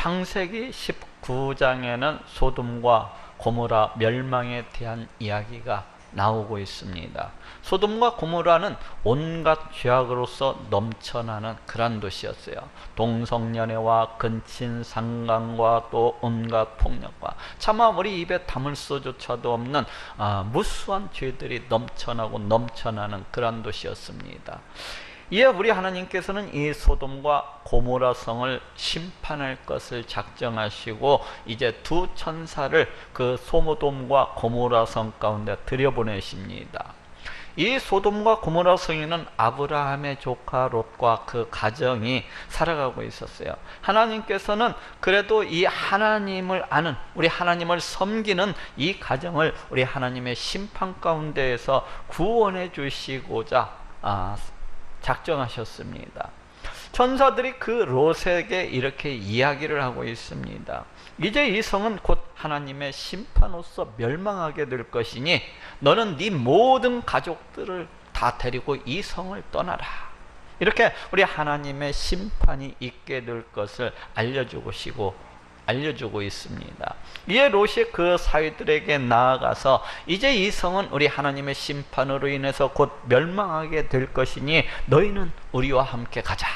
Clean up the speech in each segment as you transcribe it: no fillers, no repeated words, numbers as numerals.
창세기 19장에는 소돔과 고모라 멸망에 대한 이야기가 나오고 있습니다. 소돔과 고모라는 온갖 죄악으로서 넘쳐나는 그런 도시였어요. 동성연애와 근친상간과 또 온갖 폭력과 차마 우리 입에 담을 수조차도 없는 무수한 죄들이 넘쳐나는 그런 도시였습니다. 이에 우리 하나님께서는 이 소돔과 고모라 성을 심판할 것을 작정하시고 이제 두 천사를 그 소돔과 고모라 성 가운데 들여보내십니다. 이 소돔과 고모라 성에는 아브라함의 조카 롯과 그 가정이 살아가고 있었어요. 하나님께서는 그래도 이 하나님을 아는, 우리 하나님을 섬기는 이 가정을 우리 하나님의 심판 가운데에서 구원해 주시고자 작정하셨습니다. 천사들이 그 롯에게 이렇게 이야기를 하고 있습니다. 이제 이 성은 곧 하나님의 심판으로서 멸망하게 될 것이니 너는 네 모든 가족들을 다 데리고 이 성을 떠나라. 이렇게 우리 하나님의 심판이 있게 될 것을 알려주고 있습니다. 이에 롯이 그 사위들에게 나아가서 이제 이 성은 우리 하나님의 심판으로 인해서 곧 멸망하게 될 것이니 너희는 우리와 함께 가자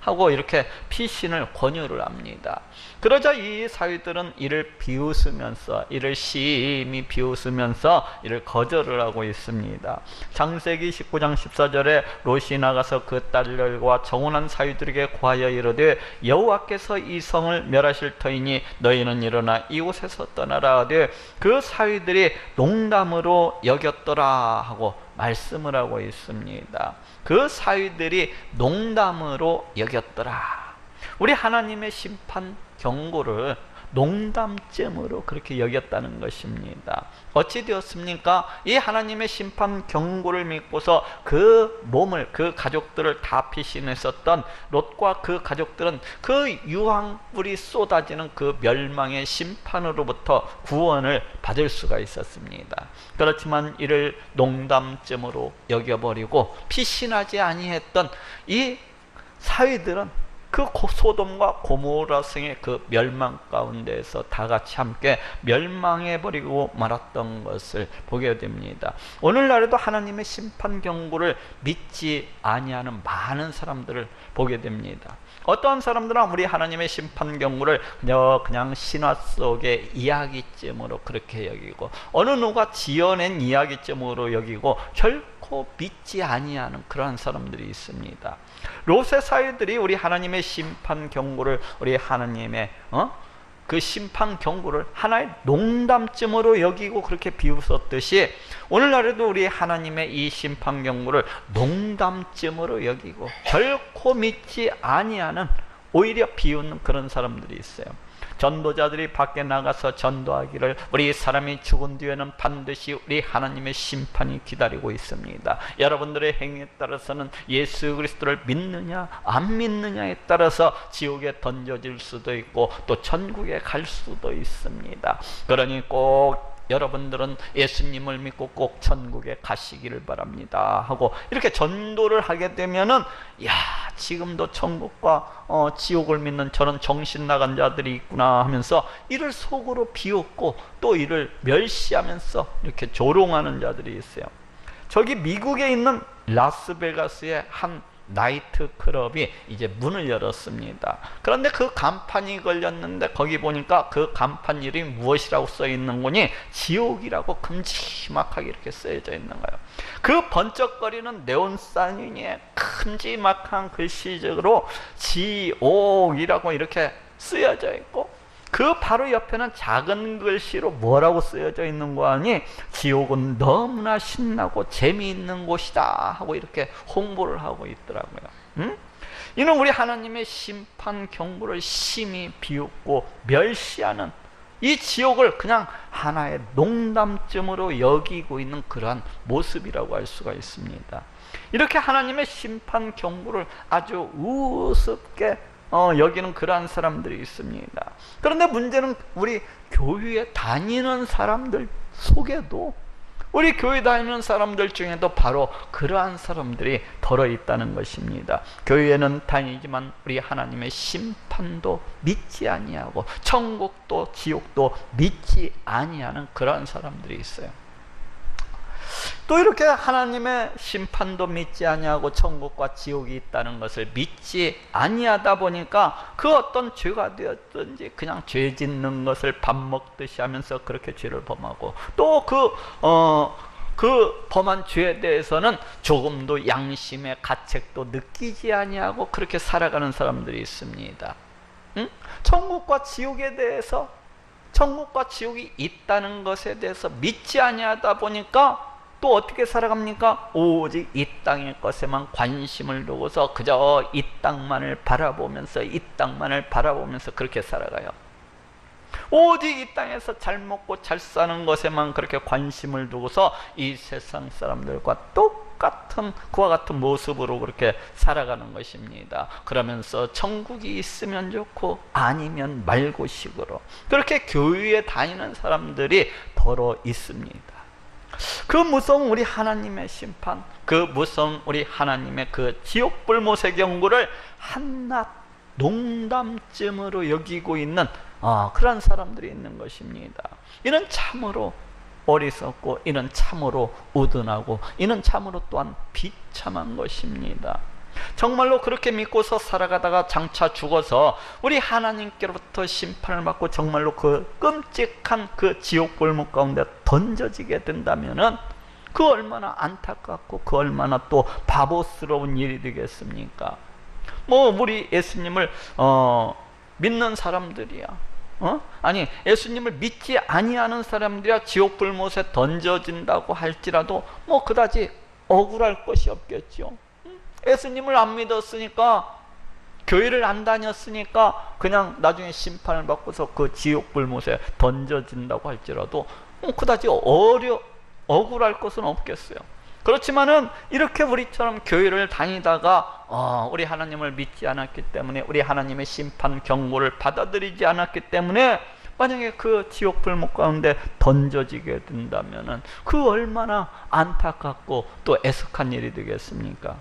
하고 이렇게 피신을 권유를 합니다. 그러자 이 사위들은 이를 심히 비웃으면서 이를 거절을 하고 있습니다. 창세기 19장 14절에 롯이 나가서 그 딸들과 정혼한 사위들에게 구하여 이르되 여호와께서 이 성을 멸하실 터이니 너희는 일어나 이곳에서 떠나라 하되 그 사위들이 농담으로 여겼더라 하고 말씀을 하고 있습니다. 그 사위들이 농담으로 여겼더라. 우리 하나님의 심판 경고를 농담쯤으로 그렇게 여겼다는 것입니다. 어찌 되었습니까? 이 하나님의 심판 경고를 믿고서 그 가족들을 다 피신했었던 롯과 그 가족들은 그 유황불이 쏟아지는 그 멸망의 심판으로부터 구원을 받을 수가 있었습니다. 그렇지만 이를 농담쯤으로 여겨버리고 피신하지 아니했던 이 사위들은 그 소돔과 고모라 성의 그 멸망 가운데에서 다 같이 함께 멸망해버리고 말았던 것을 보게 됩니다. 오늘날에도 하나님의 심판 경고를 믿지 아니하는 많은 사람들을 보게 됩니다. 어떠한 사람들은 우리 하나님의 심판 경고를 그냥 신화 속의 이야기쯤으로 그렇게 여기고 어느 누가 지어낸 이야기쯤으로 여기고 결코 믿지 아니하는 그러한 사람들이 있습니다. 롯의 사위들이 우리 하나님의 심판 경고를 우리 하나님의 그 심판 경고를 하나의 농담쯤으로 여기고 그렇게 비웃었듯이 오늘날에도 우리 하나님의 이 심판 경고를 농담쯤으로 여기고 결코 믿지 아니하는 오히려 비웃는 그런 사람들이 있어요. 전도자들이 밖에 나가서 전도하기를 우리 사람이 죽은 뒤에는 반드시 우리 하나님의 심판이 기다리고 있습니다. 여러분들의 행위에 따라서는 예수 그리스도를 믿느냐 안 믿느냐에 따라서 지옥에 던져질 수도 있고 또 천국에 갈 수도 있습니다. 그러니 꼭 여러분들은 예수님을 믿고 꼭 천국에 가시기를 바랍니다 하고 이렇게 전도를 하게 되면은 지금도 천국과 지옥을 믿는 저런 정신 나간 자들이 있구나 하면서 이를 속으로 비웃고 또 이를 멸시하면서 이렇게 조롱하는 자들이 있어요. 저기 미국에 있는 라스베가스의 한 나이트 클럽이 이제 문을 열었습니다. 그런데 그 간판이 걸렸는데 거기 보니까 그 간판 이름이 무엇이라고 써 있는 거니 지옥이라고 큼지막하게 이렇게 쓰여져 있는 거예요. 그 번쩍거리는 네온사인의 큼지막한 글씨적으로 지옥이라고 이렇게 쓰여져 있고 그 바로 옆에는 작은 글씨로 뭐라고 쓰여져 있는 거 아니? 지옥은 너무나 신나고 재미있는 곳이다 하고 이렇게 홍보를 하고 있더라고요. 이는 우리 하나님의 심판 경고를 심히 비웃고 멸시하는 이 지옥을 그냥 하나의 농담쯤으로 여기고 있는 그러한 모습이라고 할 수가 있습니다. 이렇게 하나님의 심판 경고를 아주 우습게 여기는 그러한 사람들이 있습니다. 그런데 문제는 우리 교회에 다니는 사람들 속에도 우리 교회 다니는 사람들 중에도 바로 그러한 사람들이 들어있다는 것입니다. 교회는 다니지만 우리 하나님의 심판도 믿지 아니하고 천국도 지옥도 믿지 아니하는 그러한 사람들이 있어요. 또 이렇게 하나님의 심판도 믿지 아니하고 천국과 지옥이 있다는 것을 믿지 아니하다 보니까 그 어떤 죄가 되었든지 그냥 죄 짓는 것을 밥 먹듯이 하면서 그렇게 죄를 범하고, 또 그 범한 죄에 대해서는 조금도 양심의 가책도 느끼지 아니하고 그렇게 살아가는 사람들이 있습니다. 응? 천국과 지옥에 대해서, 천국과 지옥이 있다는 것에 대해서 믿지 아니하다 보니까 또 어떻게 살아갑니까? 오직 이 땅의 것에만 관심을 두고서 그저 이 땅만을 바라보면서 그렇게 살아가요. 오직 이 땅에서 잘 먹고 잘 사는 것에만 그렇게 관심을 두고서 이 세상 사람들과 똑같은 그와 같은 모습으로 그렇게 살아가는 것입니다. 그러면서 천국이 있으면 좋고 아니면 말고 식으로 그렇게 교회에 다니는 사람들이 더러 있습니다. 그 무서운 우리 하나님의 심판, 그 무서운 우리 하나님의 그 지옥 불못의 경고를 한낱 농담쯤으로 여기고 있는 그런 사람들이 있는 것입니다. 이는 참으로 어리석고, 이는 참으로 우둔하고, 이는 참으로 또한 비참한 것입니다. 정말로 그렇게 믿고서 살아가다가 장차 죽어서 우리 하나님께로부터 심판을 받고 정말로 그 끔찍한 그 지옥 골목 가운데 던져지게 된다면은 그 얼마나 안타깝고 그 얼마나 또 바보스러운 일이 되겠습니까? 우리 예수님을 믿는 사람들이야, 아니 예수님을 믿지 아니하는 사람들이야 지옥 불못에 던져진다고 할지라도 그다지 억울할 것이 없겠죠. 예수님을 안 믿었으니까, 교회를 안 다녔으니까 그냥 나중에 심판을 받고서 그 지옥 불못에 던져진다고 할지라도 그다지 억울할 것은 없겠어요. 그렇지만은 이렇게 우리처럼 교회를 다니다가 우리 하나님을 믿지 않았기 때문에, 우리 하나님의 심판 경고를 받아들이지 않았기 때문에 만약에 그 지옥 불목 가운데 던져지게 된다면은 그 얼마나 안타깝고 또 애석한 일이 되겠습니까?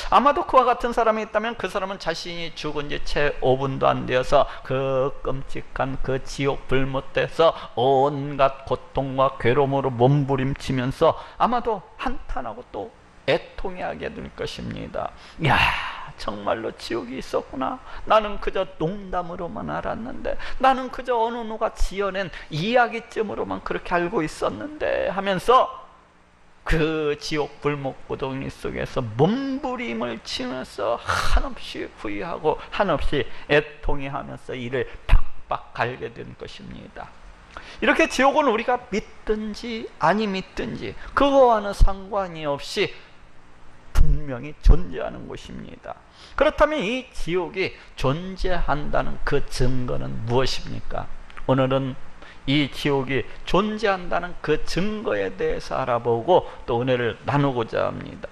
아마도 그와 같은 사람이 있다면 그 사람은 자신이 죽은 지 채 5분도 안 되어서 그 끔찍한 그 지옥 불못에서 온갖 고통과 괴로움으로 몸부림치면서 아마도 한탄하고 또 애통해하게 될 것입니다. 야, 정말로 지옥이 있었구나. 나는 그저 농담으로만 알았는데, 나는 그저 어느 누가 지어낸 이야기쯤으로만 그렇게 알고 있었는데 하면서 그 지옥 불목구덩이 속에서 몸부림을 치면서 한없이 후회하고 한없이 애통해하면서 이를 팍팍 갈게 된 것입니다. 이렇게 지옥은 우리가 믿든지 아니 믿든지 그거와는 상관이 없이 분명히 존재하는 곳입니다. 그렇다면 이 지옥이 존재한다는 그 증거는 무엇입니까? 오늘은 이 지옥이 존재한다는 그 증거에 대해서 알아보고 또 은혜를 나누고자 합니다.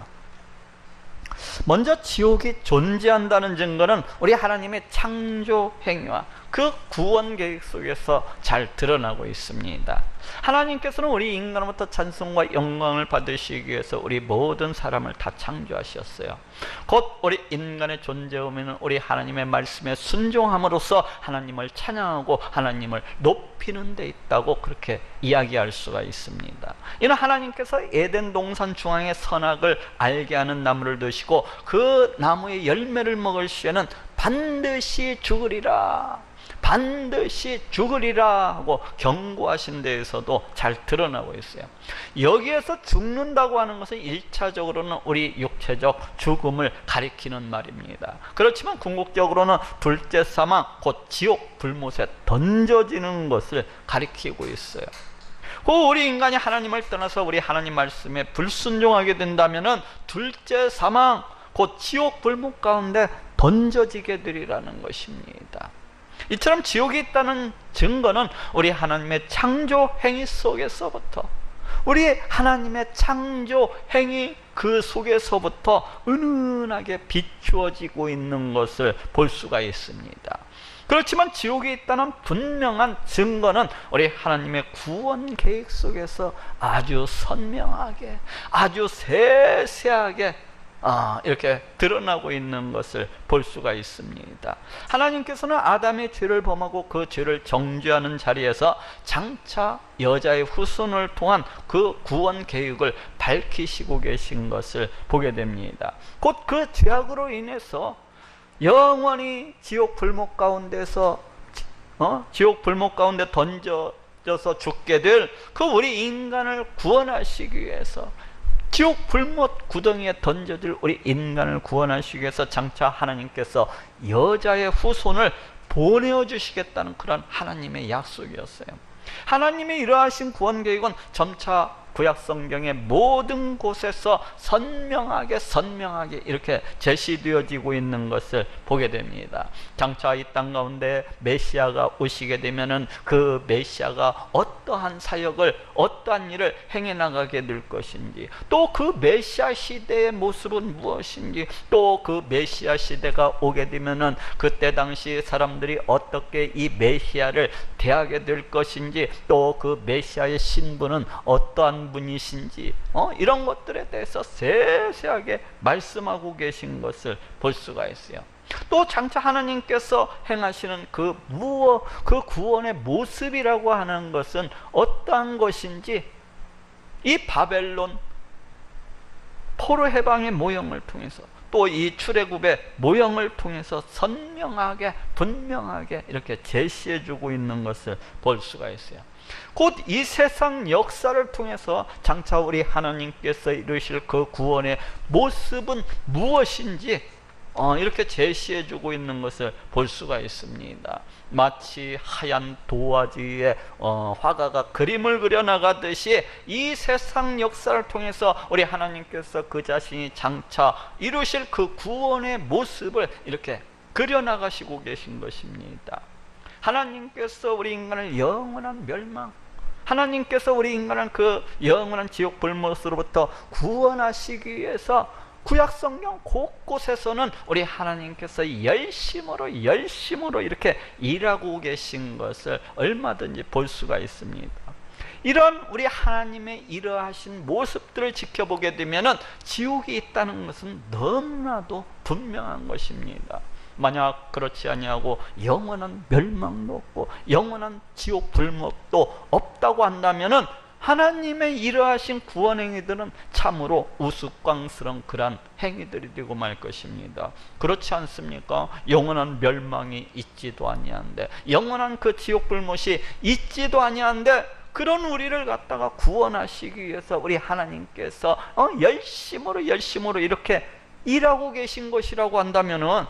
먼저 지옥이 존재한다는 증거는 우리 하나님의 창조 행위와 그 구원 계획 속에서 잘 드러나고 있습니다. 하나님께서는 우리 인간으로부터 찬송과 영광을 받으시기 위해서 우리 모든 사람을 다 창조하셨어요. 곧 우리 인간의 존재 의미는 우리 하나님의 말씀에 순종함으로써 하나님을 찬양하고 하나님을 높이는 데 있다고 그렇게 이야기할 수가 있습니다. 이는 하나님께서 에덴 동산 중앙에 선악을 알게 하는 나무를 두시고 그 나무의 열매를 먹을 시에는 반드시 죽으리라, 반드시 죽으리라 하고 경고하신 데에서도 잘 드러나고 있어요. 여기에서 죽는다고 하는 것은 1차적으로는 우리 육체적 죽음을 가리키는 말입니다. 그렇지만 궁극적으로는 둘째 사망, 곧 지옥 불못에 던져지는 것을 가리키고 있어요. 우리 인간이 하나님을 떠나서 우리 하나님 말씀에 불순종하게 된다면은 둘째 사망, 곧 지옥 불목 가운데 던져지게 되리라는 것입니다. 이처럼 지옥이 있다는 증거는 우리 하나님의 창조 행위 속에서부터, 우리 하나님의 창조 행위 그 속에서부터 은은하게 비추어지고 있는 것을 볼 수가 있습니다. 그렇지만 지옥이 있다는 분명한 증거는 우리 하나님의 구원 계획 속에서 아주 선명하게, 아주 세세하게 이렇게 드러나고 있는 것을 볼 수가 있습니다. 하나님께서는 아담의 죄를 범하고 그 죄를 정죄하는 자리에서 장차 여자의 후손을 통한 그 구원 계획을 밝히시고 계신 것을 보게 됩니다. 곧 그 죄악으로 인해서 영원히 지옥 불목 가운데서 지옥 불목 가운데 던져져서 죽게 될 그 우리 인간을 구원하시기 위해서, 지옥 불못 구덩이에 던져질 우리 인간을 구원하시기 위해서 장차 하나님께서 여자의 후손을 보내어 주시겠다는 그런 하나님의 약속이었어요. 하나님의 이러하신 구원 계획은 점차 구약 성경의 모든 곳에서 선명하게 이렇게 제시되어지고 있는 것을 보게 됩니다. 장차 이 땅 가운데 메시아가 오시게 되면은 그 메시아가 어떠한 사역을, 어떠한 일을 행해 나가게 될 것인지, 또 그 메시아 시대의 모습은 무엇인지, 또 그 메시아 시대가 오게 되면은 그때 당시 사람들이 어떻게 이 메시아를 대하게 될 것인지, 또 그 메시아의 신분은 어떠한 분이신지, 이런 것들에 대해서 세세하게 말씀하고 계신 것을 볼 수가 있어요. 또 장차 하나님께서 행하시는 그 구원의 모습이라고 하는 것은 어떠한 것인지, 이 바벨론 포로 해방의 모형을 통해서, 또 이 출애굽의 모형을 통해서 선명하게 분명하게 이렇게 제시해 주고 있는 것을 볼 수가 있어요. 곧 이 세상 역사를 통해서 장차 우리 하나님께서 이루실 그 구원의 모습은 무엇인지 이렇게 제시해 주고 있는 것을 볼 수가 있습니다. 마치 하얀 도화지에 화가가 그림을 그려나가듯이 이 세상 역사를 통해서 우리 하나님께서 그 자신이 장차 이루실 그 구원의 모습을 이렇게 그려나가시고 계신 것입니다. 하나님께서 우리 인간을 영원한 멸망, 하나님께서 우리 인간을 그 영원한 지옥 불못으로부터 구원하시기 위해서 구약 성경 곳곳에서는 우리 하나님께서 열심으로 이렇게 일하고 계신 것을 얼마든지 볼 수가 있습니다. 이런 우리 하나님의 이러하신 모습들을 지켜보게 되면은 지옥이 있다는 것은 너무나도 분명한 것입니다. 만약 그렇지 아니하고 영원한 멸망도 없고 영원한 지옥 불목도 없다고 한다면은 하나님의 이러하신 구원 행위들은 참으로 우스꽝스러운 그러한 행위들이 되고 말 것입니다. 그렇지 않습니까? 영원한 멸망이 있지도 아니한데, 영원한 그 지옥 불못이 있지도 아니한데, 그런 우리를 갖다가 구원하시기 위해서 우리 하나님께서 열심으로 이렇게 일하고 계신 것이라고 한다면은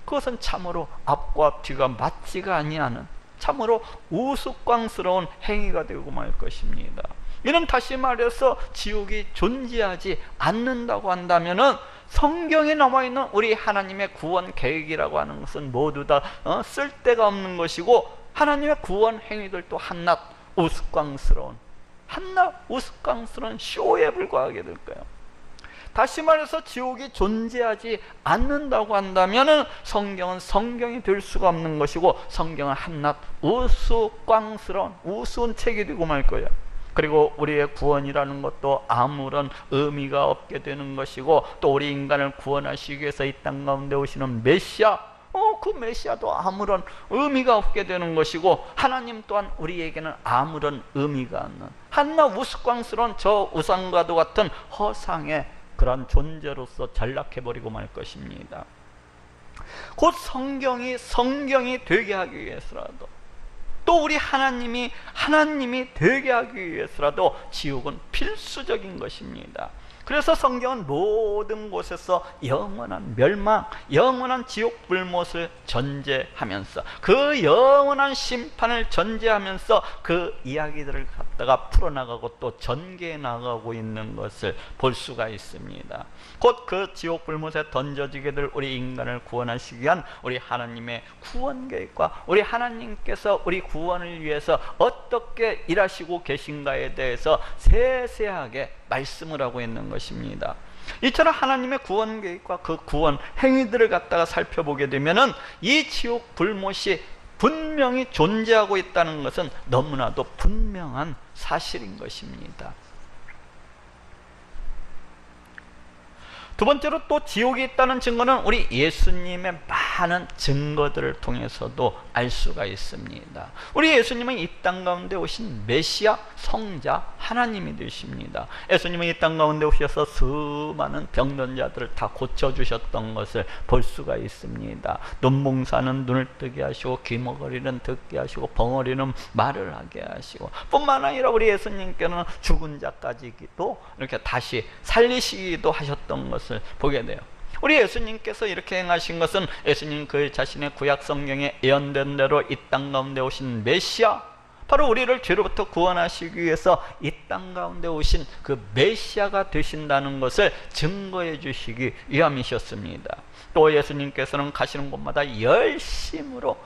그것은 참으로 앞과 뒤가 맞지가 아니하는 참으로 우스꽝스러운 행위가 되고 말 것입니다. 이는 다시 말해서 지옥이 존재하지 않는다고 한다면은 성경에 나와 있는 우리 하나님의 구원 계획이라고 하는 것은 모두 다 쓸데가 없는 것이고, 하나님의 구원 행위들도 한낱 우스꽝스러운 쇼에 불과하게 될 거예요. 다시 말해서 지옥이 존재하지 않는다고 한다면 성경은 성경이 될 수가 없는 것이고, 성경은 한낱 우스꽝스러운 우스운 책이 되고 말 거예요. 그리고 우리의 구원이라는 것도 아무런 의미가 없게 되는 것이고, 또 우리 인간을 구원하시기 위해서 이 땅 가운데 오시는 메시아, 그 메시아도 아무런 의미가 없게 되는 것이고, 하나님 또한 우리에게는 아무런 의미가 없는 한낱 우스꽝스러운 저 우상과도 같은 허상의 그런 존재로서 전락해버리고 말 것입니다. 곧 성경이 되게 하기 위해서라도, 또 우리 하나님이 되게 하기 위해서라도 지옥은 필수적인 것입니다. 그래서 성경은 모든 곳에서 영원한 멸망, 영원한 지옥 불못을 전제하면서, 그 영원한 심판을 전제하면서 그 이야기들을 갖다가 풀어나가고 또 전개해 나가고 있는 것을 볼 수가 있습니다. 곧 그 지옥 불못에 던져지게 될 우리 인간을 구원하시기 위한 우리 하나님의 구원 계획과 우리 하나님께서 우리 구원을 위해서 어떻게 일하시고 계신가에 대해서 세세하게 말씀을 하고 있는 것입니다. 이처럼 하나님의 구원 계획과 그 구원 행위들을 갖다가 살펴보게 되면은 이 지옥 불못이 분명히 존재하고 있다는 것은 너무나도 분명한 사실인 것입니다. 두 번째로 또 지옥이 있다는 증거는 우리 예수님의 많은 증거들을 통해서도 알 수가 있습니다. 우리 예수님은 이 땅 가운데 오신 메시아 성자 하나님이 되십니다. 예수님은 이 땅 가운데 오셔서 수많은 병든 자들을 다 고쳐주셨던 것을 볼 수가 있습니다. 눈몽사는 눈을 뜨게 하시고 귀머거리는 듣게 하시고 벙어리는 말을 하게 하시고, 뿐만 아니라 우리 예수님께는 죽은 자까지도 이렇게 다시 살리시기도 하셨던 것을 보게 돼요. 우리 예수님께서 이렇게 행하신 것은 예수님 그 자신의 구약 성경에 예언된 대로 이 땅 가운데 오신 메시아, 바로 우리를 죄로부터 구원하시기 위해서 이 땅 가운데 오신 그 메시아가 되신다는 것을 증거해 주시기 위함이셨습니다. 또 예수님께서는 가시는 곳마다 열심으로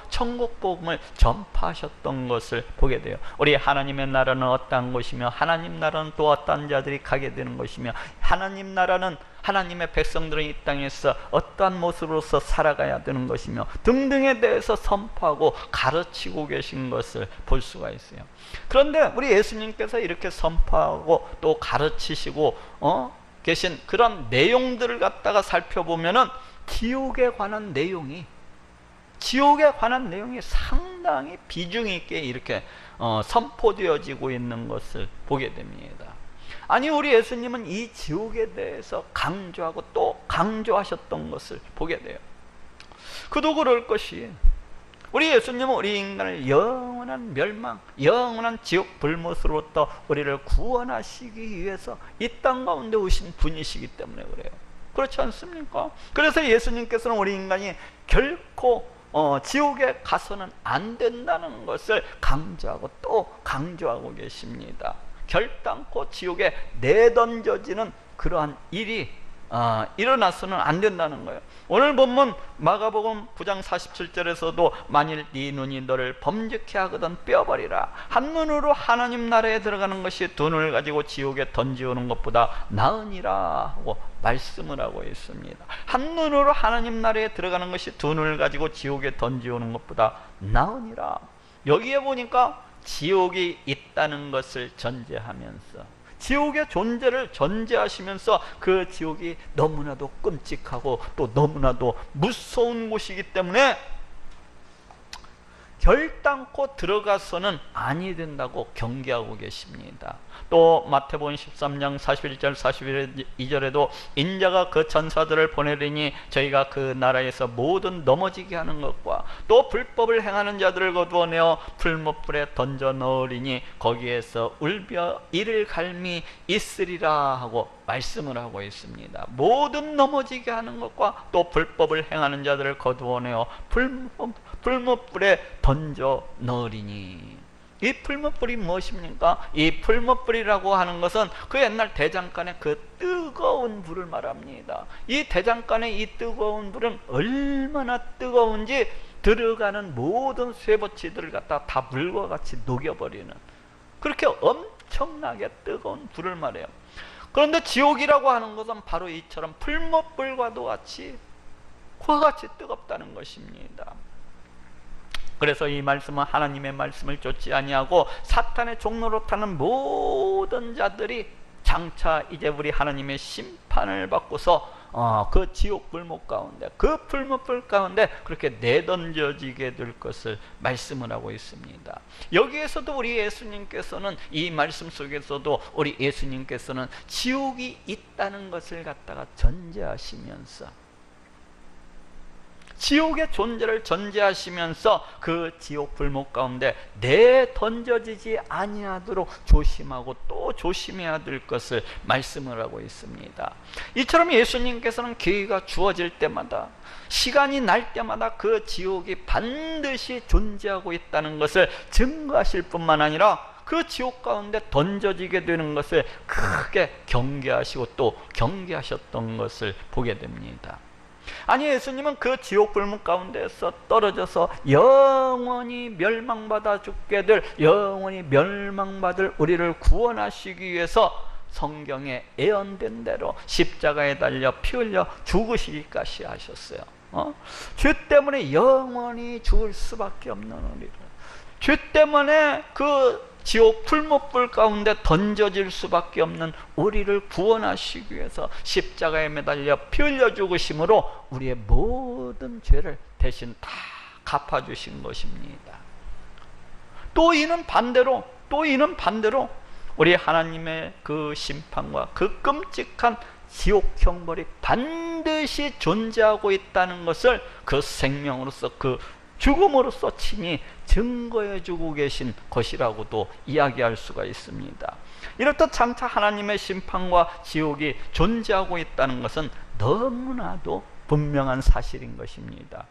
천국 복음을 전파하셨던 것을 보게 돼요. 우리 하나님의 나라는 어떠한 곳이며 하나님 나라는 또 어떠한 자들이 가게 되는 것이며 하나님 나라는 하나님의 백성들은 이 땅에서 어떠한 모습으로서 살아가야 되는 것이며 등등에 대해서 선포하고 가르치고 계신 것을 볼 수가 있어요. 그런데 우리 예수님께서 이렇게 선포하고 또 가르치시고 계신 그런 내용들을 갖다가 살펴보면은 지옥에 관한 내용이 상당히 비중 있게 이렇게 선포되어지고 있는 것을 보게 됩니다. 아니, 우리 예수님은 이 지옥에 대해서 강조하고 또 강조하셨던 것을 보게 돼요. 그도 그럴 것이, 우리 예수님은 우리 인간을 영원한 멸망, 영원한 지옥 불못으로부터 우리를 구원하시기 위해서 이 땅 가운데 오신 분이시기 때문에 그래요. 그렇지 않습니까? 그래서 예수님께서는 우리 인간이 결코 지옥에 가서는 안 된다는 것을 강조하고 또 강조하고 계십니다. 결단코 지옥에 내던져지는 그러한 일이 일어나서는 안 된다는 거예요. 오늘 본문 마가복음 9장 47절에서도 만일 네 눈이 너를 범죄케 하거든 뼈버리라. 한눈으로 하나님 나라에 들어가는 것이 두 눈을 가지고 지옥에 던지오는 것보다 나으니라 하고 말씀을 하고 있습니다. 한눈으로 하나님 나라에 들어가는 것이 두 눈을 가지고 지옥에 던지오는 것보다 나으니라. 여기에 보니까 지옥이 있다는 것을 전제하면서, 지옥의 존재를 전제하시면서 그 지옥이 너무나도 끔찍하고 또 너무나도 무서운 곳이기 때문에 결단코 들어가서는 아니 된다고 경계하고 계십니다. 또 마태복음 13장 41절 42절에도 인자가 그 전사들을 보내리니 저희가 그 나라에서 모든 넘어지게 하는 것과 또 불법을 행하는 자들을 거두어내어 풀못불에 던져 넣으리니 거기에서 울며 이를 갈미 있으리라 하고 말씀을 하고 있습니다. 모든 넘어지게 하는 것과 또 불법을 행하는 자들을 거두어내어 풀못불에 던져 넣으리니, 이 풀못불이 무엇입니까? 이 풀못불이라고 하는 것은 그 옛날 대장간의 그 뜨거운 불을 말합니다. 이 대장간의 이 뜨거운 불은 얼마나 뜨거운지 들어가는 모든 쇠붙이들을 갖다 다 물과 같이 녹여버리는, 그렇게 엄청나게 뜨거운 불을 말해요. 그런데 지옥이라고 하는 것은 바로 이처럼 풀못불과도 같이 그와 같이 뜨겁다는 것입니다. 그래서 이 말씀은 하나님의 말씀을 좇지 아니하고 사탄의 종로로 타는 모든 자들이 장차 이제 우리 하나님의 심판을 받고서 그 지옥 불못 가운데, 그 불못불 가운데 그렇게 내던져지게 될 것을 말씀을 하고 있습니다. 여기에서도 우리 예수님께서는, 이 말씀 속에서도 우리 예수님께서는 지옥이 있다는 것을 갖다가 전제하시면서, 지옥의 존재를 전제하시면서 그 지옥 불못 가운데 내던져지지 아니하도록 조심하고 또 조심해야 될 것을 말씀을 하고 있습니다. 이처럼 예수님께서는 기회가 주어질 때마다, 시간이 날 때마다 그 지옥이 반드시 존재하고 있다는 것을 증거하실 뿐만 아니라 그 지옥 가운데 던져지게 되는 것을 크게 경계하시고 또 경계하셨던 것을 보게 됩니다. 아니, 예수님은 그 지옥 불문 가운데서 떨어져서 영원히 멸망받아 죽게 될, 영원히 멸망받을 우리를 구원하시기 위해서 성경에 예언된 대로 십자가에 달려 피 흘려 죽으시기까지 하셨어요. 죄 때문에 영원히 죽을 수밖에 없는 우리를, 죄 때문에 그 지옥 풀무불 가운데 던져질 수밖에 없는 우리를 구원하시기 위해서 십자가에 매달려 피 흘려 죽으심으로 우리의 모든 죄를 대신 다 갚아주신 것입니다. 또 이는 반대로 우리 하나님의 그 심판과 그 끔찍한 지옥 형벌이 반드시 존재하고 있다는 것을 그 생명으로서, 그 죽음으로써 친히 증거해 주고 계신 것이라고도 이야기할 수가 있습니다. 이렇듯 장차 하나님의 심판과 지옥이 존재하고 있다는 것은 너무나도 분명한 사실인 것입니다.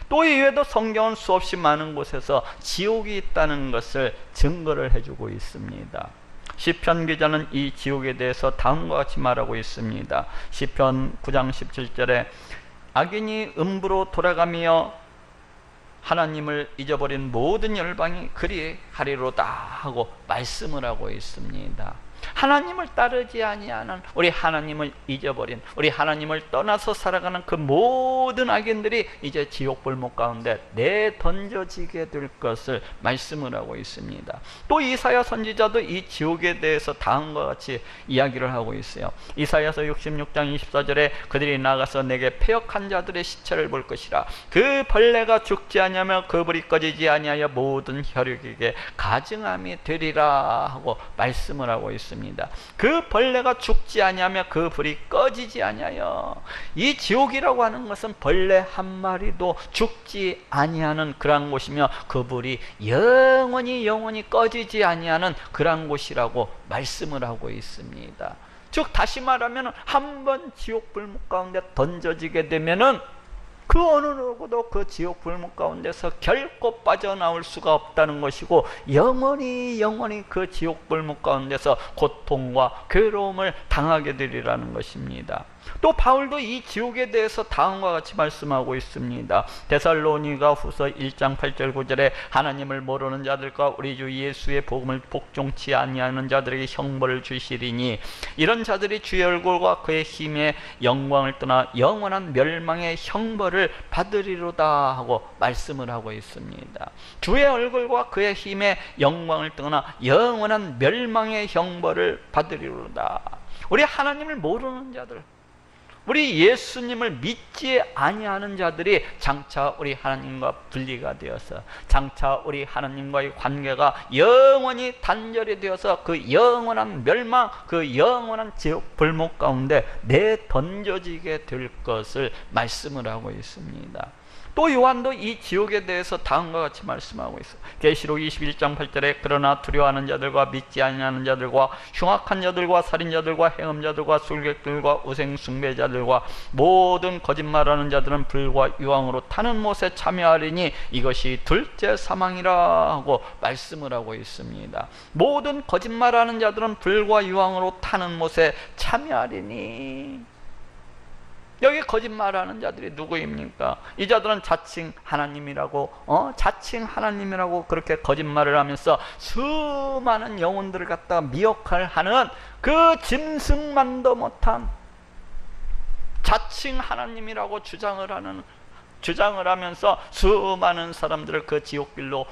또 이외에도 성경은 수없이 많은 곳에서 지옥이 있다는 것을 증거를 해주고 있습니다. 시편 기자는 이 지옥에 대해서 다음과 같이 말하고 있습니다. 시편 9장 17절에 악인이 음부로 돌아가며 하나님을 잊어버린 모든 열방이 그리하리로다 하고 말씀을 하고 있습니다. 하나님을 따르지 아니하는, 우리 하나님을 잊어버린, 우리 하나님을 떠나서 살아가는 그 모든 악인들이 이제 지옥 불목 가운데 내던져지게 될 것을 말씀을 하고 있습니다. 또 이사야 선지자도 이 지옥에 대해서 다음과 같이 이야기를 하고 있어요. 이사야서 66장 24절에 그들이 나가서 내게 패역한 자들의 시체를 볼 것이라. 그 벌레가 죽지 아니하며 그 불이 꺼지지 아니하여 모든 혈육에게 가증함이 되리라 하고 말씀을 하고 있습니다. 그 벌레가 죽지 아니하며 그 불이 꺼지지 아니하여, 이 지옥이라고 하는 것은 벌레 한 마리도 죽지 아니하는 그러한 곳이며 그 불이 영원히 꺼지지 아니하는 그러한 곳이라고 말씀을 하고 있습니다. 즉 다시 말하면 한번 지옥 불목 가운데 던져지게 되면은 그 어느 누구도 그 지옥 불목 가운데서 결코 빠져나올 수가 없다는 것이고, 영원히 그 지옥 불목 가운데서 고통과 괴로움을 당하게 되리라는 것입니다. 또 바울도 이 지옥에 대해서 다음과 같이 말씀하고 있습니다. 데살로니가 후서 1장 8절 9절에 하나님을 모르는 자들과 우리 주 예수의 복음을 복종치 아니하는 자들에게 형벌을 주시리니 이런 자들이 주의 얼굴과 그의 힘의 영광을 떠나 영원한 멸망의 형벌을 받으리로다 하고 말씀을 하고 있습니다. 주의 얼굴과 그의 힘의 영광을 떠나 영원한 멸망의 형벌을 받으리로다. 우리 하나님을 모르는 자들, 우리 예수님을 믿지 아니하는 자들이 장차 우리 하나님과 분리가 되어서, 장차 우리 하나님과의 관계가 영원히 단절이 되어서 그 영원한 멸망, 그 영원한 지옥 불목 가운데 내던져지게 될 것을 말씀을 하고 있습니다. 또 요한도 이 지옥에 대해서 다음과 같이 말씀하고 있어요. 계시록 21장 8절에 그러나 두려워하는 자들과 믿지 아니하는 자들과 흉악한 자들과 살인자들과 행음자들과 술객들과 우상 숭배자들과 모든 거짓말하는 자들은 불과 유황으로 타는 못에 참여하리니 이것이 둘째 사망이라 하고 말씀을 하고 있습니다. 모든 거짓말하는 자들은 불과 유황으로 타는 못에 참여하리니, 여기 거짓말하는 자들이 누구입니까? 이 자들은 자칭 하나님이라고 그렇게 거짓말을 하면서 수많은 영혼들을 갖다가 미혹하는 그 짐승만도 못한, 자칭 하나님이라고 주장을 하면서 수많은 사람들을 그 지옥길로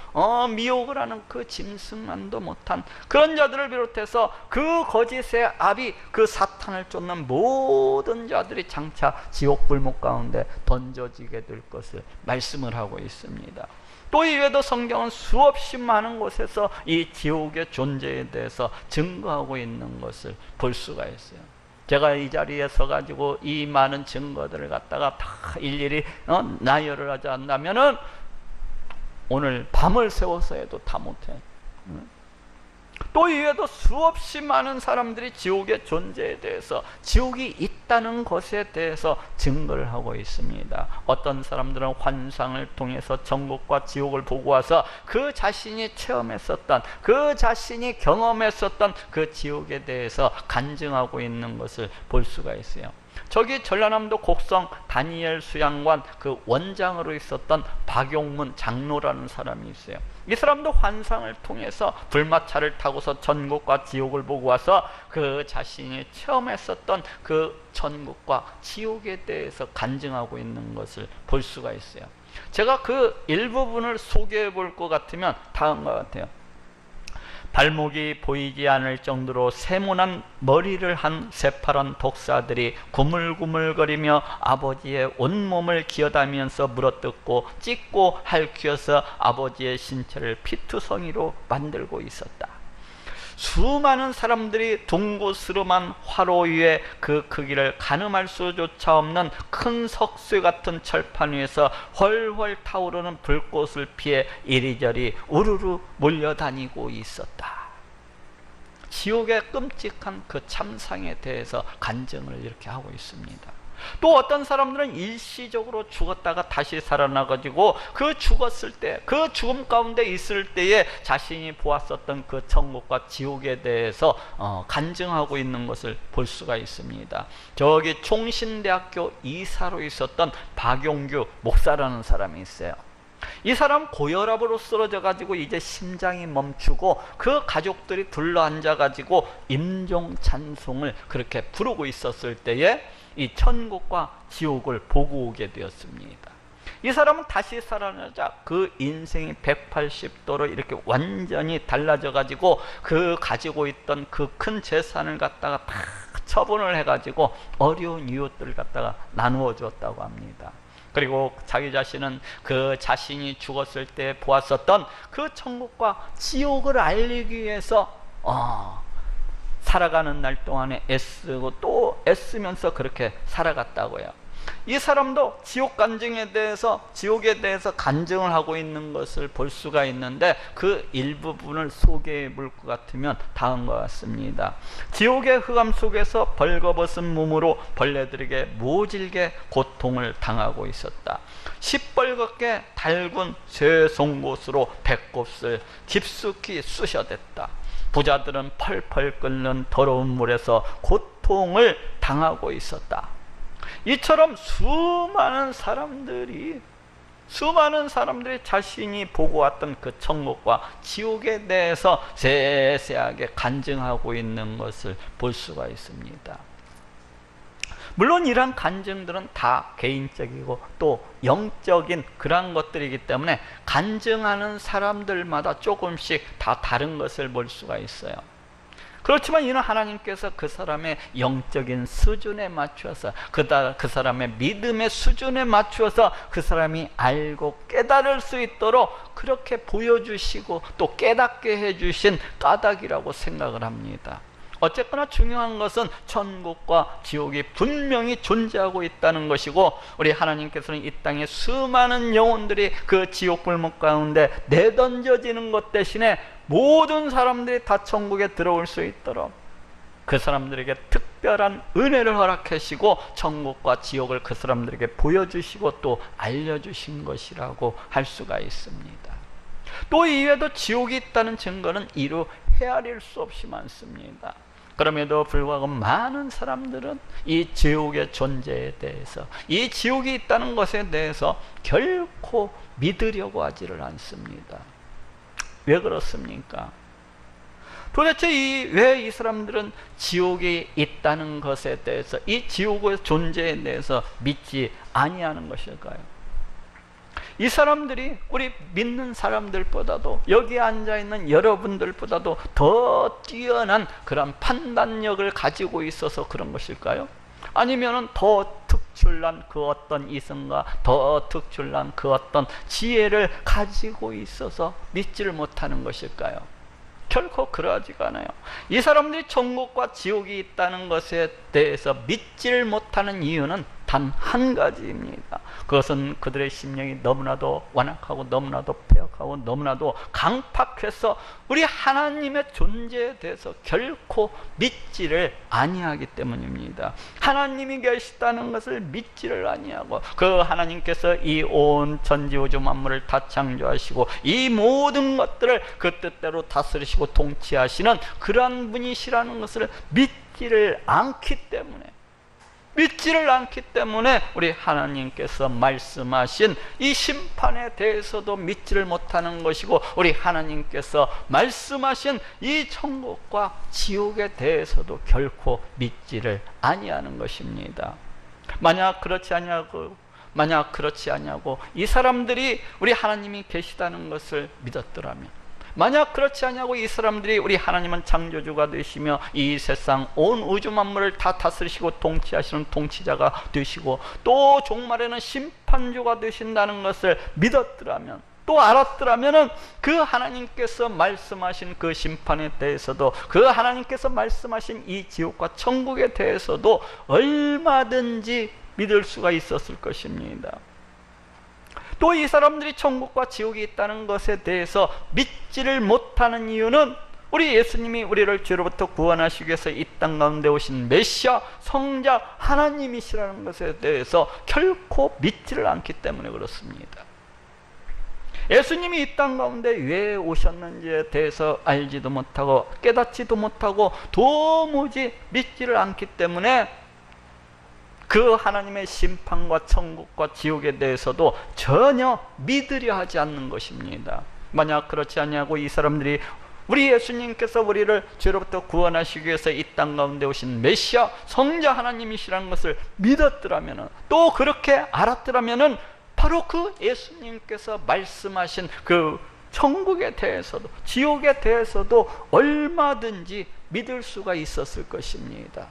미혹을 하는 그 짐승만도 못한 그런 자들을 비롯해서 그 거짓의 아비, 그 사탄을 쫓는 모든 자들이 장차 지옥 불목 가운데 던져지게 될 것을 말씀을 하고 있습니다. 또 이외에도 성경은 수없이 많은 곳에서 이 지옥의 존재에 대해서 증거하고 있는 것을 볼 수가 있어요. 제가 이 자리에 서가지고 이 많은 증거들을 갖다가 다 일일이 나열을 하지 않는다면은 오늘 밤을 새워서 해도 다 못해. 또 이외에도 수없이 많은 사람들이 지옥의 존재에 대해서, 지옥이 있다는 것에 대해서 증거를 하고 있습니다. 어떤 사람들은 환상을 통해서 천국과 지옥을 보고 와서 그 자신이 체험했었던, 그 자신이 경험했었던 그 지옥에 대해서 간증하고 있는 것을 볼 수가 있어요. 저기 전라남도 곡성 다니엘 수양관 그 원장으로 있었던 박용문 장로라는 사람이 있어요. 이 사람도 환상을 통해서 불마차를 타고서 천국과 지옥을 보고 와서 그 자신이 처음 했었던 그 천국과 지옥에 대해서 간증하고 있는 것을 볼 수가 있어요. 제가 그 일부분을 소개해 볼 것 같으면 다음과 같아요. 발목이 보이지 않을 정도로 세모난 머리를 한 새파란 독사들이 구물구물거리며 아버지의 온몸을 기어다니면서 물어뜯고 찢고 핥혀서 아버지의 신체를 피투성이로 만들고 있었다. 수많은 사람들이 둥고스름한 화로 위에 그 크기를 가늠할 수조차 없는 큰 석쇠 같은 철판 위에서 훨훨 타오르는 불꽃을 피해 이리저리 우르르 몰려다니고 있었다. 지옥의 끔찍한 그 참상에 대해서 간증을 이렇게 하고 있습니다. 또 어떤 사람들은 일시적으로 죽었다가 다시 살아나가지고 그 죽었을 때, 그 죽음 가운데 있을 때에 자신이 보았었던 그 천국과 지옥에 대해서 간증하고 있는 것을 볼 수가 있습니다. 저기 총신대학교 이사로 있었던 박용규 목사라는 사람이 있어요. 이 사람 고혈압으로 쓰러져 가지고 이제 심장이 멈추고 그 가족들이 둘러앉아 가지고 임종 찬송을 그렇게 부르고 있었을 때에 이 천국과 지옥을 보고 오게 되었습니다. 이 사람은 다시 살아나자 그 인생이 180도로 이렇게 완전히 달라져 가지고 그 가지고 있던 그 큰 재산을 갖다가 다 처분을 해 가지고 어려운 이웃들을 갖다가 나누어 주었다고 합니다. 그리고 자기 자신은 그 자신이 죽었을 때 보았었던 그 천국과 지옥을 알리기 위해서 살아가는 날 동안에 애쓰고 또 애쓰면서 그렇게 살아갔다고요. 이 사람도 지옥 간증에 대해서, 지옥에 대해서 간증을 하고 있는 것을 볼 수가 있는데 그 일부분을 소개해 볼 것 같으면 다음과 같습니다. 지옥의 흑암 속에서 벌거벗은 몸으로 벌레들에게 모질게 고통을 당하고 있었다. 시뻘겋게 달군 쇠 송곳으로 배꼽을 깊숙이 쑤셔댔다. 부자들은 펄펄 끓는 더러운 물에서 고통을 당하고 있었다. 이처럼 수많은 사람들이 자신이 보고 왔던 그 천국과 지옥에 대해서 세세하게 간증하고 있는 것을 볼 수가 있습니다. 물론 이러한 간증들은 다 개인적이고 또 영적인 그러한 것들이기 때문에 간증하는 사람들마다 조금씩 다 다른 것을 볼 수가 있어요. 그렇지만 이는 하나님께서 그 사람의 영적인 수준에 맞추어서 그 사람의 믿음의 수준에 맞추어서 그 사람이 알고 깨달을 수 있도록 그렇게 보여주시고 또 깨닫게 해주신 까닭이라고 생각을 합니다. 어쨌거나 중요한 것은 천국과 지옥이 분명히 존재하고 있다는 것이고, 우리 하나님께서는 이 땅에 수많은 영혼들이 그 지옥 불목 가운데 내던져지는 것 대신에 모든 사람들이 다 천국에 들어올 수 있도록 그 사람들에게 특별한 은혜를 허락하시고 천국과 지옥을 그 사람들에게 보여주시고 또 알려주신 것이라고 할 수가 있습니다. 또 이외에도 지옥이 있다는 증거는 이루 헤아릴 수 없이 많습니다. 그럼에도 불구하고 많은 사람들은 이 지옥의 존재에 대해서, 이 지옥이 있다는 것에 대해서 결코 믿으려고 하지를 않습니다. 왜 그렇습니까? 도대체 왜 이 사람들은 지옥이 있다는 것에 대해서, 이 지옥의 존재에 대해서 믿지 아니하는 것일까요? 이 사람들이 우리 믿는 사람들보다도, 여기 앉아있는 여러분들보다도 더 뛰어난 그런 판단력을 가지고 있어서 그런 것일까요? 아니면 더 특출난 그 어떤 이성과 더 특출난 그 어떤 지혜를 가지고 있어서 믿지를 못하는 것일까요? 결코 그러하지가 않아요. 이 사람들이 천국과 지옥이 있다는 것에 대해서 믿지를 못하는 이유는 단 한 가지입니다. 그것은 그들의 심령이 너무나도 완악하고 너무나도 패역하고 너무나도 강팍해서 우리 하나님의 존재에 대해서 결코 믿지를 아니하기 때문입니다. 하나님이 계시다는 것을 믿지를 아니하고, 그 하나님께서 이 온 천지우주 만물을 다 창조하시고 이 모든 것들을 그 뜻대로 다스리시고 통치하시는 그러한 분이시라는 것을 믿지를 않기 때문에, 믿지를 않기 때문에 우리 하나님께서 말씀하신 이 심판에 대해서도 믿지를 못하는 것이고, 우리 하나님께서 말씀하신 이 천국과 지옥에 대해서도 결코 믿지를 아니하는 것입니다. 만약 그렇지 아니하고 이 사람들이 우리 하나님이 계시다는 것을 믿었더라면, 만약 그렇지 아니하고 이 사람들이 우리 하나님은 창조주가 되시며 이 세상 온 우주 만물을 다 다스리시고 통치하시는 통치자가 되시고 또 종말에는 심판주가 되신다는 것을 믿었더라면, 또 알았더라면, 그 하나님께서 말씀하신 그 심판에 대해서도, 그 하나님께서 말씀하신 이 지옥과 천국에 대해서도 얼마든지 믿을 수가 있었을 것입니다. 또 이 사람들이 천국과 지옥이 있다는 것에 대해서 믿지를 못하는 이유는, 우리 예수님이 우리를 죄로부터 구원하시기 위해서 이 땅 가운데 오신 메시아 성자 하나님이시라는 것에 대해서 결코 믿지를 않기 때문에 그렇습니다. 예수님이 이 땅 가운데 왜 오셨는지에 대해서 알지도 못하고 깨닫지도 못하고 도무지 믿지를 않기 때문에 그 하나님의 심판과 천국과 지옥에 대해서도 전혀 믿으려 하지 않는 것입니다. 만약 그렇지 아니하고 이 사람들이 우리 예수님께서 우리를 죄로부터 구원하시기 위해서 이 땅 가운데 오신 메시아 성자 하나님이시라는 것을 믿었더라면, 또 그렇게 알았더라면, 바로 그 예수님께서 말씀하신 그 천국에 대해서도 지옥에 대해서도 얼마든지 믿을 수가 있었을 것입니다.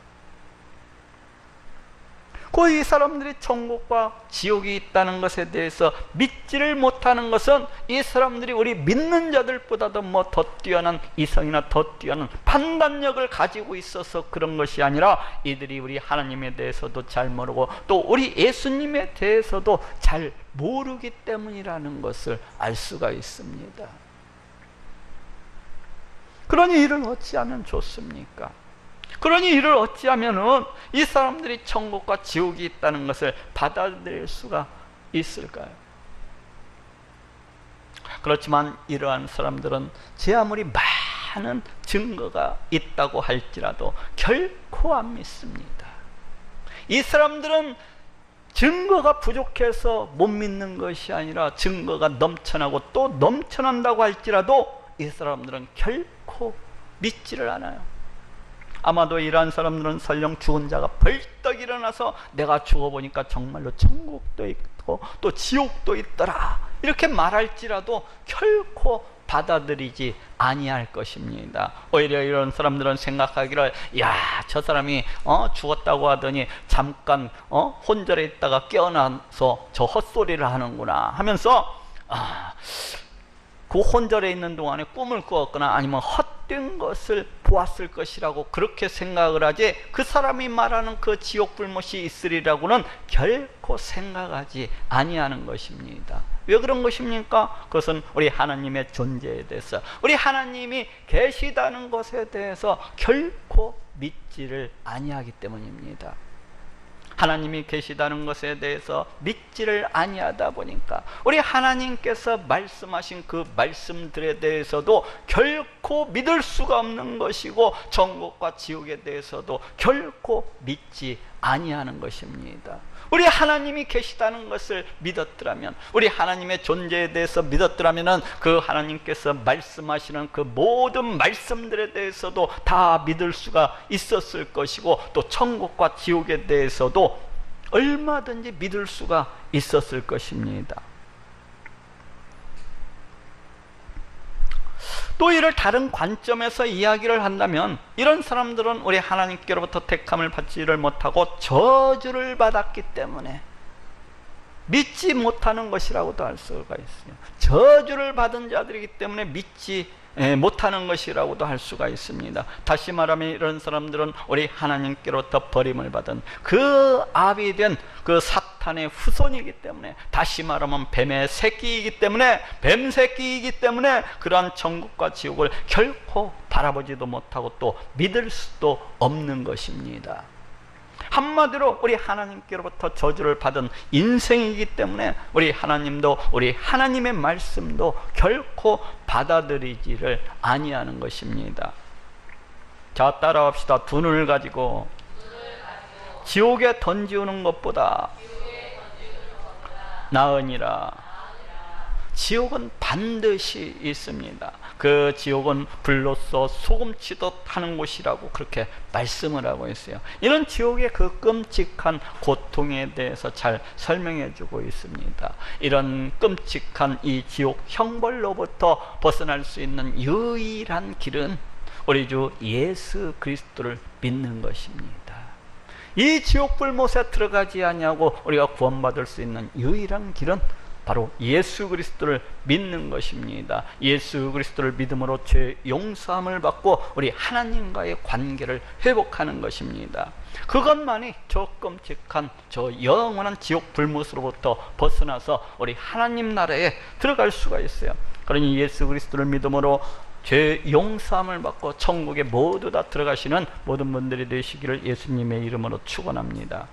이 사람들이 천국과 지옥이 있다는 것에 대해서 믿지를 못하는 것은, 이 사람들이 우리 믿는 자들보다도 더 뛰어난 이성이나 더 뛰어난 판단력을 가지고 있어서 그런 것이 아니라, 이들이 우리 하나님에 대해서도 잘 모르고 또 우리 예수님에 대해서도 잘 모르기 때문이라는 것을 알 수가 있습니다. 그러니 이를 어찌하면 좋습니까? 그러니 이를 어찌하면은 이 사람들이 천국과 지옥이 있다는 것을 받아들일 수가 있을까요? 그렇지만 이러한 사람들은 제 아무리 많은 증거가 있다고 할지라도 결코 안 믿습니다. 이 사람들은 증거가 부족해서 못 믿는 것이 아니라, 증거가 넘쳐나고 또 넘쳐난다고 할지라도 이 사람들은 결코 믿지를 않아요. 아마도 이러한 사람들은 설령 죽은 자가 벌떡 일어나서 내가 죽어보니까 정말로 천국도 있고 또 지옥도 있더라 이렇게 말할지라도 결코 받아들이지 아니할 것입니다. 오히려 이런 사람들은 생각하기를, 야, 저 사람이 죽었다고 하더니 잠깐 혼절에 있다가 깨어나서 저 헛소리를 하는구나 하면서 그 혼절에 있는 동안에 꿈을 꾸었거나 아니면 헛된 것을 보았을 것이라고 그렇게 생각을 하지, 그 사람이 말하는 그 지옥 불못이 있으리라고는 결코 생각하지 아니하는 것입니다. 왜 그런 것입니까? 그것은 우리 하나님의 존재에 대해서, 우리 하나님이 계시다는 것에 대해서 결코 믿지를 아니하기 때문입니다. 하나님이 계시다는 것에 대해서 믿지를 아니하다 보니까 우리 하나님께서 말씀하신 그 말씀들에 대해서도 결코 믿을 수가 없는 것이고, 천국과 지옥에 대해서도 결코 믿지 아니하는 것입니다. 우리 하나님이 계시다는 것을 믿었더라면, 우리 하나님의 존재에 대해서 믿었더라면, 그 하나님께서 말씀하시는 그 모든 말씀들에 대해서도 다 믿을 수가 있었을 것이고, 또 천국과 지옥에 대해서도 얼마든지 믿을 수가 있었을 것입니다. 또 이를 다른 관점에서 이야기를 한다면, 이런 사람들은 우리 하나님께로부터 택함을 받지를 못하고 저주를 받았기 때문에 믿지 못하는 것이라고도 할 수가 있어요. 저주를 받은 자들이기 때문에 믿지 못하는 것이라고도 할 수가 있습니다. 다시 말하면 이런 사람들은 우리 하나님께로부터 버림을 받은 그 아비 된 그 사탄의 후손이기 때문에, 다시 말하면 뱀의 새끼이기 때문에, 뱀 새끼이기 때문에 그러한 천국과 지옥을 결코 바라보지도 못하고 또 믿을 수도 없는 것입니다. 한마디로 우리 하나님께로부터 저주를 받은 인생이기 때문에 우리 하나님도, 우리 하나님의 말씀도 결코 받아들이지를 아니하는 것입니다. 자, 따라합시다. 두 눈을 가지고 지옥에 던지우는 것보다 나으니라. 지옥은 반드시 있습니다. 그 지옥은 불로써 소금치듯 하는 곳이라고 그렇게 말씀을 하고 있어요. 이런 지옥의 그 끔찍한 고통에 대해서 잘 설명해 주고 있습니다. 이런 끔찍한 이 지옥 형벌로부터 벗어날 수 있는 유일한 길은 우리 주 예수 그리스도를 믿는 것입니다. 이 지옥 불못에 들어가지 아니하고 우리가 구원받을 수 있는 유일한 길은 바로 예수 그리스도를 믿는 것입니다. 예수 그리스도를 믿음으로 죄 용서함을 받고 우리 하나님과의 관계를 회복하는 것입니다. 그것만이 저 끔찍한 저 영원한 지옥 불못으로부터 벗어나서 우리 하나님 나라에 들어갈 수가 있어요. 그러니 예수 그리스도를 믿음으로 죄 용서함을 받고 천국에 모두 다 들어가시는 모든 분들이 되시기를 예수님의 이름으로 축원합니다.